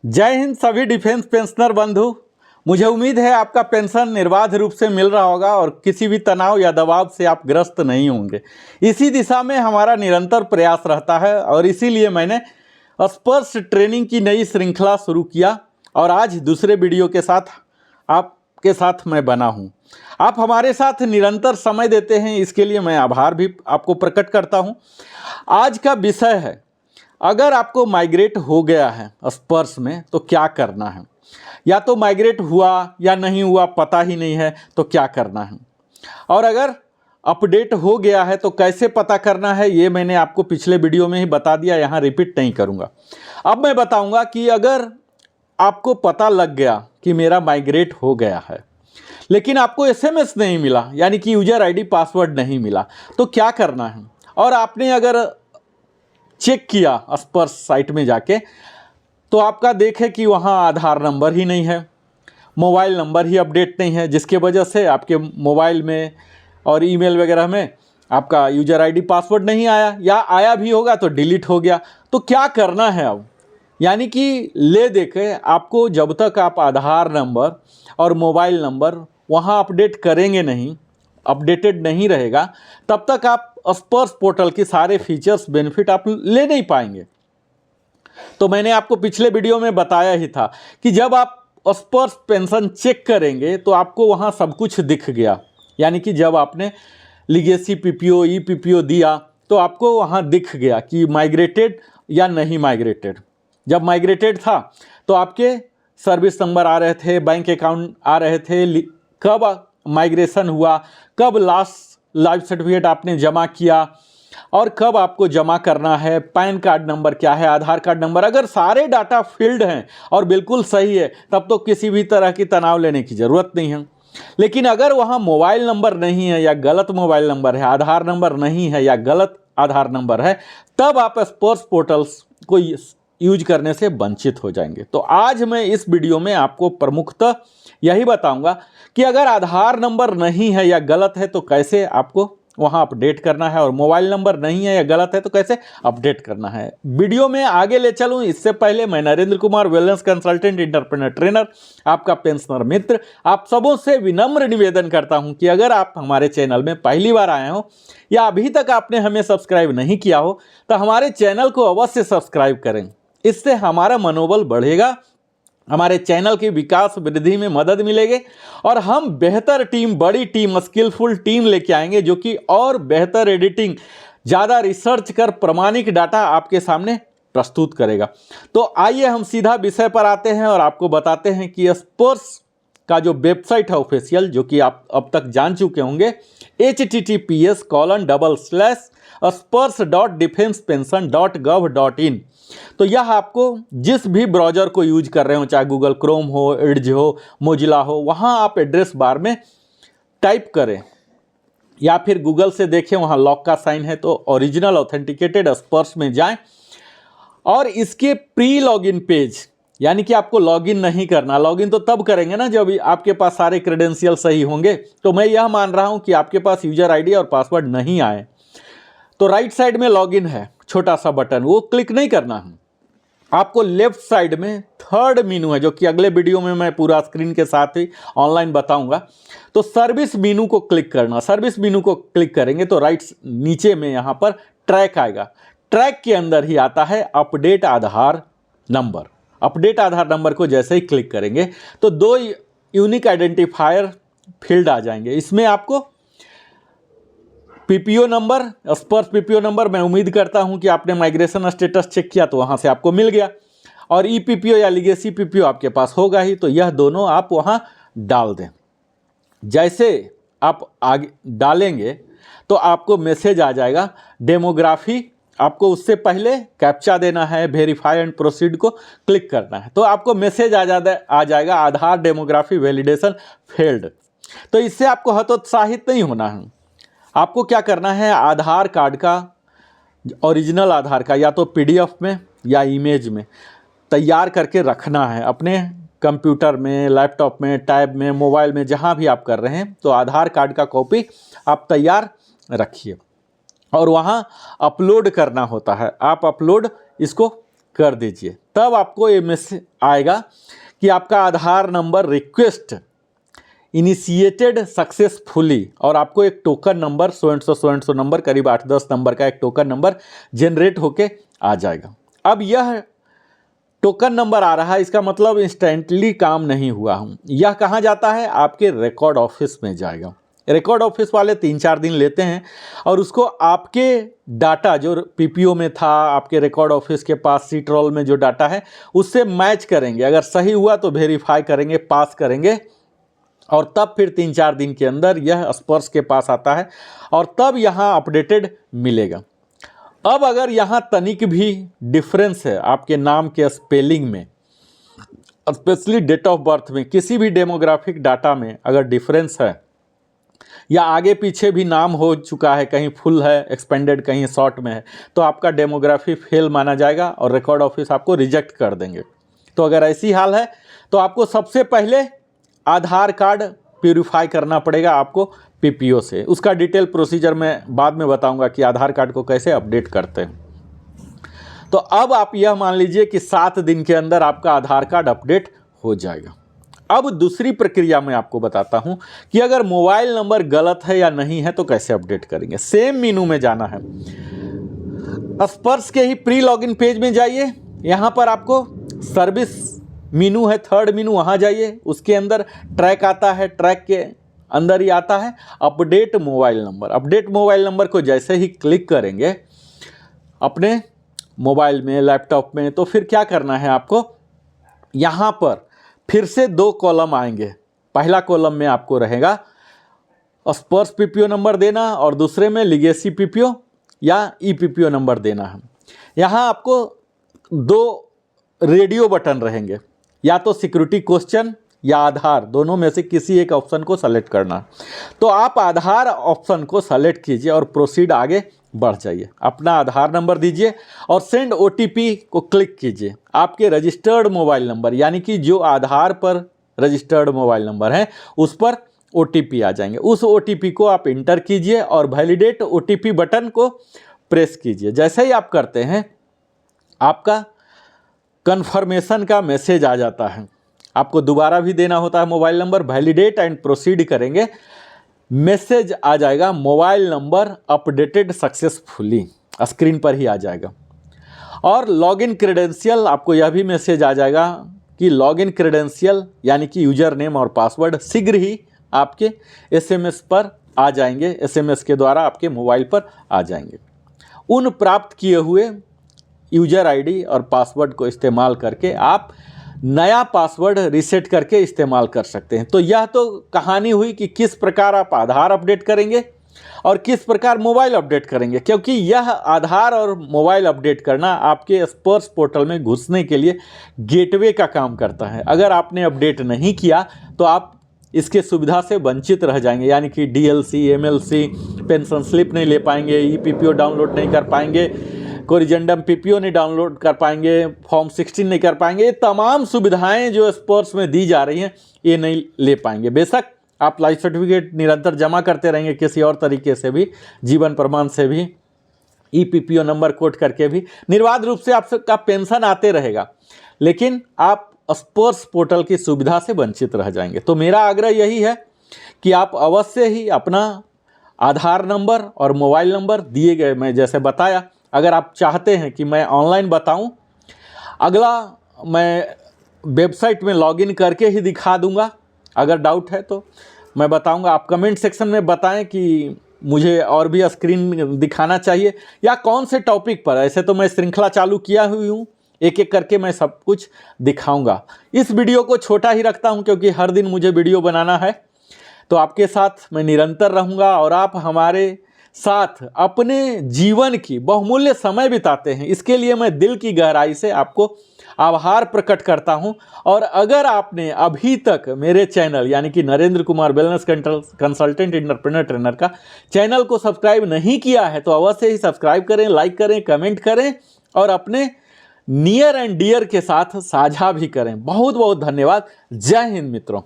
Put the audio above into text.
जय हिंद सभी defence pensioner बंधु। मुझे उम्मीद है आपका पेंशन निर्बाध रूप से मिल रहा होगा और किसी भी तनाव या दबाव से आप ग्रस्त नहीं होंगे। इसी दिशा में हमारा निरंतर प्रयास रहता है और इसीलिए मैंने स्पर्श ट्रेनिंग की नई श्रृंखला शुरू किया और आज दूसरे वीडियो के साथ आपके साथ मैं बना हूं। आप हमारे साथ निरंतर समय देते हैं, इसके लिए मैं आभार भी आपको प्रकट करता हूं। आज का विषय है, अगर आपको माइग्रेट हो गया है स्पर्श में तो क्या करना है, या तो माइग्रेट हुआ या नहीं हुआ पता ही नहीं है तो क्या करना है, और अगर अपडेट हो गया है तो कैसे पता करना है। ये मैंने आपको पिछले वीडियो में ही बता दिया, यहाँ रिपीट नहीं करूँगा। अब मैं बताऊँगा कि अगर आपको पता लग गया कि मेरा माइग्रेट हो गया है लेकिन आपको एसएमएस नहीं मिला, यानी कि यूजर आईडी पासवर्ड नहीं मिला, तो क्या करना है। और आपने अगर चेक किया स्पर्श साइट में जाके तो आपका देखे कि वहाँ आधार नंबर ही नहीं है, मोबाइल नंबर ही अपडेट नहीं है, जिसके वजह से आपके मोबाइल में और ईमेल वगैरह में आपका यूजर आईडी पासवर्ड नहीं आया, या आया भी होगा तो डिलीट हो गया। तो क्या करना है अब, यानी कि ले देखे आपको जब तक आप आधार नंबर और मोबाइल नंबर वहाँ अपडेट करेंगे नहीं, अपडेटेड नहीं रहेगा, तब तक आप स्पर्श पोर्टल के सारे फीचर्स बेनिफिट आप ले नहीं पाएंगे। तो मैंने आपको पिछले वीडियो में बताया ही था कि जब आप स्पर्श पेंशन चेक करेंगे तो आपको वहाँ सब कुछ दिख गया, यानी कि जब आपने लीगेसी पीपीओ ई पीपीओ दिया तो आपको वहाँ दिख गया कि माइग्रेटेड या नहीं माइग्रेटेड। जब माइग्रेटेड था तो आपके सर्विस नंबर आ रहे थे, बैंक अकाउंट आ रहे थे, कब माइग्रेशन हुआ, कब लास्ट लाइफ सर्टिफिकेट आपने जमा किया और कब आपको जमा करना है, पैन कार्ड नंबर क्या है, आधार कार्ड नंबर, अगर सारे डाटा फील्ड हैं और बिल्कुल सही है तब तो किसी भी तरह की तनाव लेने की ज़रूरत नहीं है। लेकिन अगर वहाँ मोबाइल नंबर नहीं है या गलत मोबाइल नंबर है, आधार नंबर नहीं है या गलत आधार नंबर है, तब आप स्पर्श पोर्टल्स को यूज करने से वंचित हो जाएंगे। तो आज मैं इस वीडियो में आपको प्रमुखतः यही बताऊंगा कि अगर आधार नंबर नहीं है या गलत है तो कैसे आपको वहां अपडेट करना है, और मोबाइल नंबर नहीं है या गलत है तो कैसे अपडेट करना है। वीडियो में आगे ले चलूं इससे पहले मैं Narendra Kumar, wellness consultant, entrepreneur trainer, आपका पेंशनर मित्र, आप सबों से विनम्र निवेदन करता हूं कि अगर आप हमारे चैनल में पहली बार आए हो या अभी तक आपने हमें सब्सक्राइब नहीं किया हो तो हमारे चैनल को अवश्य सब्सक्राइब करें। इससे हमारा मनोबल बढ़ेगा, हमारे चैनल की विकास वृद्धि में मदद मिलेगी और हम बेहतर टीम, बड़ी टीम, स्किलफुल टीम लेके आएंगे जो कि और बेहतर एडिटिंग, ज़्यादा रिसर्च कर प्रमाणिक डाटा आपके सामने प्रस्तुत करेगा। तो आइए हम सीधा विषय पर आते हैं और आपको बताते हैं कि स्पर्श का जो वेबसाइट है ऑफिशियल, जो कि आप अब तक जान चुके होंगे, https://spurs.defensepension.gov.in। तो यह आपको जिस भी ब्राउज़र को यूज कर रहे हो, चाहे गूगल क्रोम हो, एड्ज हो, मोजिला हो, वहाँ आप एड्रेस बार में टाइप करें या फिर गूगल से देखें, वहाँ लॉक का साइन है तो ओरिजिनल ऑथेंटिकेटेड स्पर्श में जाएं और इसके प्री लॉगिन पेज, यानी कि आपको लॉगिन नहीं करना, लॉगिन तो तब करेंगे ना जब आपके पास सारे क्रेडेंशियल सही होंगे। तो मैं यह मान रहा हूं कि आपके पास यूजर आईडी और पासवर्ड नहीं आए तो राइट साइड में लॉगिन है, छोटा सा बटन, वो क्लिक नहीं करना है। आपको लेफ्ट साइड में थर्ड मेनू है, जो कि अगले वीडियो में मैं पूरा स्क्रीन के साथ ही ऑनलाइन बताऊंगा। तो सर्विस मेनू को क्लिक करना, सर्विस मेनू को क्लिक करेंगे तो राइट नीचे में यहाँ पर ट्रैक आएगा। ट्रैक के अंदर ही आता है अपडेट आधार नंबर। अपडेट आधार नंबर को जैसे ही क्लिक करेंगे तो दो यूनिक आइडेंटिफायर फील्ड आ जाएंगे। इसमें आपको पीपीओ नंबर, स्पर्श पीपीओ नंबर, मैं उम्मीद करता हूं कि आपने माइग्रेशन स्टेटस चेक किया तो वहां से आपको मिल गया, और ई पीपीओ या लीगेसी पीपीओ आपके पास होगा ही, तो यह दोनों आप वहां डाल दें। जैसे आप आगे डालेंगे तो आपको मैसेज आ जाएगा डेमोग्राफी, आपको उससे पहले कैप्चा देना है, वेरीफाई एंड प्रोसीड को क्लिक करना है, तो आपको मैसेज आ जाएगा आधार डेमोग्राफी वैलिडेशन फेल्ड। तो इससे आपको हतोत्साहित नहीं होना है। आपको क्या करना है, आधार कार्ड का, ओरिजिनल आधार का या तो पीडीएफ में या इमेज में तैयार करके रखना है अपने कंप्यूटर में, लैपटॉप में, टैब में, मोबाइल में, जहां भी आप कर रहे हैं। तो आधार कार्ड का कॉपी आप तैयार रखिए और वहां अपलोड करना होता है। आप अपलोड इसको कर दीजिए। तब आपको ये मैसेज आएगा कि आपका आधार नंबर रिक्वेस्ट इनिशिएटेड सक्सेसफुली, और आपको एक token number so and so number करीब 8-10 नंबर का एक टोकन नंबर जनरेट होके आ जाएगा। अब यह टोकन नंबर आ रहा है, इसका मतलब इंस्टेंटली काम नहीं हुआ हूँ। यह कहाँ जाता है? आपके रिकॉर्ड ऑफिस में जाएगा। रिकॉर्ड ऑफिस वाले 3-4 दिन लेते हैं और उसको आपके डाटा जो पीपीओ में था, आपके रिकॉर्ड ऑफिस के पास सीट रोल में जो डाटा है उससे मैच करेंगे। अगर सही हुआ तो वेरीफाई करेंगे, पास करेंगे, और तब फिर 3-4 दिन के अंदर यह स्पर्श के पास आता है और तब यहाँ अपडेटेड मिलेगा। अब अगर यहाँ तनिक भी डिफरेंस है आपके नाम के स्पेलिंग में, स्पेशली डेट ऑफ बर्थ में, किसी भी डेमोग्राफिक डाटा में अगर डिफरेंस है या आगे पीछे भी नाम हो चुका है, कहीं फुल है एक्सपेंडेड, कहीं शॉर्ट में है, तो आपका डेमोग्राफी फेल माना जाएगा और रिकॉर्ड ऑफिस आपको रिजेक्ट कर देंगे। तो अगर ऐसी हाल है तो आपको सबसे पहले आधार कार्ड प्यूरिफाई करना पड़ेगा आपको पीपीओ से। उसका डिटेल प्रोसीजर मैं बाद में बताऊंगा कि आधार कार्ड को कैसे अपडेट करते हैं। तो अब आप यह मान लीजिए कि 7 दिन के अंदर आपका आधार कार्ड अपडेट हो जाएगा। अब दूसरी प्रक्रिया मैं आपको बताता हूं कि अगर मोबाइल नंबर गलत है या नहीं है तो कैसे अपडेट करेंगे। सेम मेनू में जाना है, स्पर्श के ही प्री लॉगिन पेज में जाइए, यहाँ पर आपको सर्विस मेनू है, 3rd मेनू, वहाँ जाइए, उसके अंदर ट्रैक आता है, ट्रैक के अंदर ही आता है update mobile number. Update mobile number को जैसे ही क्लिक करेंगे अपने मोबाइल में, लैपटॉप में, तो फिर क्या करना है आपको, यहाँ पर फिर से 2 कॉलम आएंगे। पहला कॉलम में आपको रहेगा स्पर्श पीपीओ नंबर देना और दूसरे में लीगेसी पीपीओ या ई पीपीओ नंबर देना है। यहाँ आपको 2 रेडियो बटन रहेंगे, या तो सिक्योरिटी क्वेश्चन या आधार, दोनों में से किसी एक ऑप्शन को सेलेक्ट करना। तो आप आधार ऑप्शन को सेलेक्ट कीजिए और प्रोसीड आगे बढ़ जाइए। अपना आधार नंबर दीजिए और सेंड ओटीपी को क्लिक कीजिए। आपके रजिस्टर्ड मोबाइल नंबर, यानी कि जो आधार पर रजिस्टर्ड मोबाइल नंबर है उस पर ओटीपी आ जाएंगे। उस ओटीपी को आप इंटर कीजिए और वैलिडेट ओटीपी बटन को प्रेस कीजिए। जैसे ही आप करते हैं आपका कन्फर्मेशन का मैसेज आ जाता है। आपको दोबारा भी देना होता है mobile number, validate and proceed करेंगे, मैसेज आ जाएगा mobile number updated successfully, screen पर ही आ जाएगा। और लॉगिन क्रेडेंशियल, आपको यह भी मैसेज आ जाएगा कि लॉगिन क्रेडेंशियल यानी कि यूजर नेम और पासवर्ड शीघ्र ही आपके एसएमएस पर आ जाएंगे, एसएमएस के द्वारा आपके मोबाइल पर आ जाएंगे। उन प्राप्त किए हुए यूजर आईडी और पासवर्ड को इस्तेमाल करके आप नया पासवर्ड रीसेट करके इस्तेमाल कर सकते हैं। तो यह तो कहानी हुई कि किस प्रकार आप आधार अपडेट करेंगे और किस प्रकार मोबाइल अपडेट करेंगे, क्योंकि यह आधार और मोबाइल अपडेट करना आपके स्पर्श पोर्टल में घुसने के लिए गेटवे का काम करता है। अगर आपने अपडेट नहीं किया तो आप इसके सुविधा से वंचित रह जाएंगे, यानी कि डीएलसी, एमएलसी, पेंशन स्लिप नहीं ले पाएंगे, ई पीपीओ डाउनलोड नहीं कर पाएंगे, कोरिजेंडम पीपीओ नहीं डाउनलोड कर पाएंगे, फॉर्म 16 नहीं कर पाएंगे। ये तमाम सुविधाएं जो स्पर्श में दी जा रही हैं ये नहीं ले पाएंगे। बेशक आप लाइफ सर्टिफिकेट निरंतर जमा करते रहेंगे किसी और तरीके से भी, जीवन प्रमाण से भी, ई पीपीओ नंबर कोड करके भी, निर्बाध रूप से आपका पेंशन आते रहेगा, लेकिन आप स्पर्श पोर्टल की सुविधा से वंचित रह जाएंगे। तो मेरा आग्रह यही है कि आप अवश्य ही अपना आधार नंबर और मोबाइल नंबर दिए गए मैं जैसे बताया, अगर आप चाहते हैं कि मैं ऑनलाइन बताऊं, अगला मैं वेबसाइट में लॉगिन करके ही दिखा दूंगा। अगर डाउट है तो मैं बताऊंगा। आप कमेंट सेक्शन में बताएं कि मुझे और भी स्क्रीन दिखाना चाहिए या कौन से टॉपिक पर। ऐसे तो मैं श्रृंखला चालू किया हुई हूँ, एक एक करके मैं सब कुछ दिखाऊंगा। इस वीडियो को छोटा ही रखता हूँ क्योंकि हर दिन मुझे वीडियो बनाना है। तो आपके साथ मैं निरंतर रहूँगा और आप हमारे साथ अपने जीवन की बहुमूल्य समय बिताते हैं, इसके लिए मैं दिल की गहराई से आपको आभार प्रकट करता हूं। और अगर आपने अभी तक मेरे चैनल यानी कि Narendra Kumar wellness consultant entrepreneur trainer का चैनल को सब्सक्राइब नहीं किया है तो अवश्य ही सब्सक्राइब करें, लाइक करें, कमेंट करें और अपने नियर एंड डियर के साथ साझा भी करें। बहुत बहुत धन्यवाद। जय हिंद मित्रों।